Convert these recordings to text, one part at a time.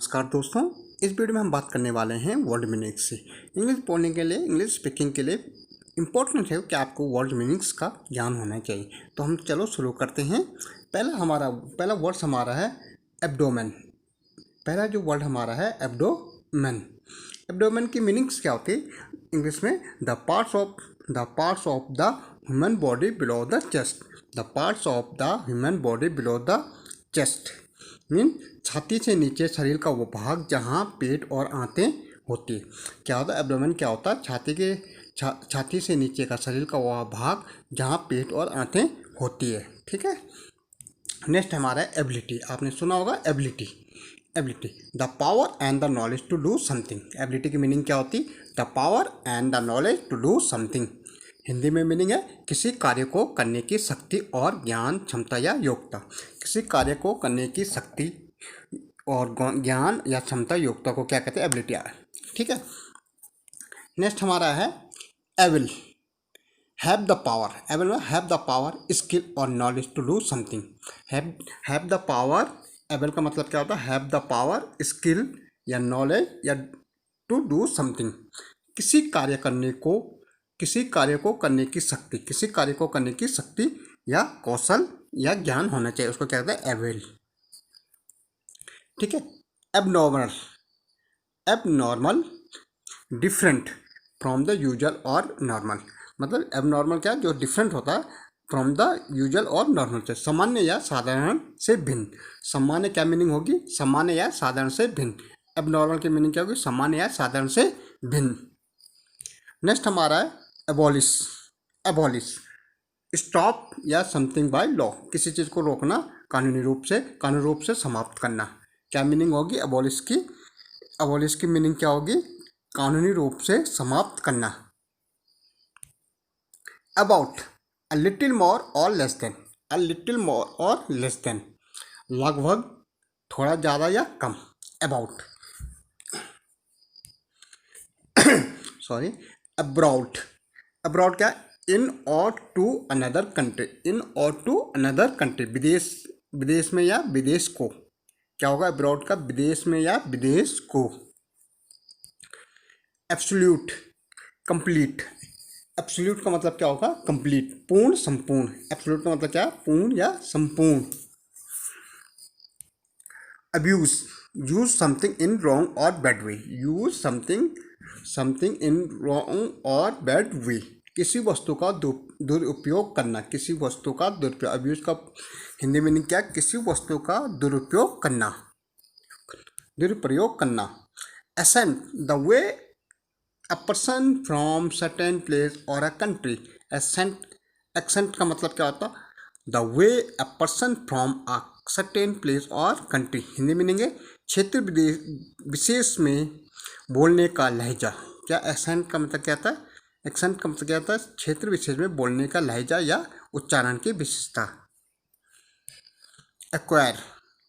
नमस्कार दोस्तों, इस वीडियो में हम बात करने वाले हैं वर्ड मीनिंग्स से। इंग्लिश बोलने के लिए, इंग्लिश स्पीकिंग के लिए इम्पोर्टेंट है कि आपको वर्ड मीनिंग्स का ज्ञान होना चाहिए। तो हम चलो शुरू करते हैं। पहला वर्ड हमारा है एब्डोमेन। पहला जो वर्ड हमारा है एब्डोमेन। एब्डोमेन की मीनिंग्स क्या होती है इंग्लिश में? The parts of the human body below the chest. The parts of the human body below the chest mean छाती से नीचे शरीर का वो भाग जहाँ पेट और आंतें होती है। क्या होता है एब्डोमेन? क्या होता है? छाती से नीचे का शरीर का वह भाग जहाँ पेट और आंतें होती है। ठीक है। नेक्स्ट हमारा है एबिलिटी। आपने सुना होगा ability. The power and the knowledge to do something. Ability की मीनिंग क्या होती? The power and the knowledge to do something. Hindi में मीनिंग है किसी कार्य को करने की शक्ति और ज्ञान, क्षमता या योग्यता। किसी कार्य को करने की शक्ति और ज्ञान या क्षमता, योग्यता को क्या कहते हैं? एबिलिटी। ठीक है। नेक्स्ट हमारा है able. Have the power. Able में हैव द पावर, स्किल और knowledge to do something. Have the power. Able का मतलब क्या होता है? हैव द पावर, स्किल या नॉलेज या टू डू समथिंग। किसी कार्य को करने की शक्ति, किसी कार्य को करने की शक्ति या कौशल या ज्ञान होना चाहिए, उसको क्या कहते हैं? एबल। ठीक है। Abnormal, different from the usual और नॉर्मल। मतलब एबनॉर्मल क्या? जो डिफरेंट होता है फ्रॉम द यूजुअल और नॉर्मल से, सामान्य या साधारण से भिन्न। सामान्य क्या मीनिंग होगी? सामान्य या साधारण से भिन्न। एबनॉर्मल की मीनिंग क्या होगी? सामान्य या साधारण से भिन्न। नेक्स्ट हमारा है एबॉलिश। स्टॉप या समथिंग बाय लॉ। किसी चीज़ को रोकना, कानूनी रूप से समाप्त करना। क्या मीनिंग होगी एबॉलिश की? एबॉलिश की मीनिंग क्या होगी? कानूनी रूप से समाप्त करना। अबाउट, अ लिटिल मोर और less than. A little more और लेस देन, लगभग, थोड़ा ज़्यादा या कम। अबाउट। सॉरी। अब्रॉड। अब्रॉड क्या? इन और टू अनदर कंट्री। इन और टू अनदर कंट्री, विदेश में या विदेश को। क्या होगा अब्रॉड का? विदेश में या विदेश को। Absolute, complete. एब्सोल्यूट का मतलब क्या होगा? कंप्लीट, पूर्ण, संपूर्ण। एब्सोल्यूट का मतलब क्या? पूर्ण या संपूर्ण। Abuse, use something in wrong और bad way. Use something in wrong और बैड वे। किसी वस्तु का दुरुपयोग करना। किसी वस्तु का दुरुपयोग। अब्यूज का हिंदी मीनिंग क्या? किसी वस्तु का दुरुपयोग करना, दुरुपयोग करना। Accent, the way a person from certain place और अ कंट्री। एसेंट का मतलब क्या होता? The way a person from a certain place और कंट्री। हिंदी मीनिंग है क्षेत्र विशेष में बोलने का लहजा। क्या एसेंट का मतलब क्या था? एक्सेंट का मतलब क्या था? क्षेत्र विशेष में बोलने का लहजा या उच्चारण की विशेषता। एक्वायर,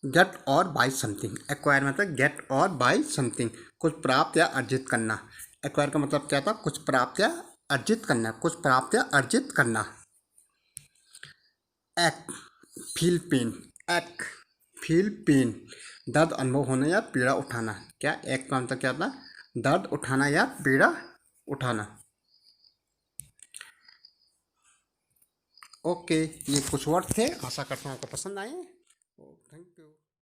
गेट और बाय समथिंग। एक्वायर मतलब गेट और बाय समथिंग, कुछ प्राप्त या अर्जित करना। एक्वायर का मतलब क्या था? कुछ प्राप्त या अर्जित करना, कुछ प्राप्त या अर्जित करना। Act, feel pain. Act, feel pain, दर्द अनुभव होना या पीड़ा उठाना। क्या एक्ट का मतलब क्या था? दर्द उठाना या पीड़ा उठाना। ओके, ये कुछ वर्ड थे। आशा करता हूँ आपको पसंद आए। Thank you.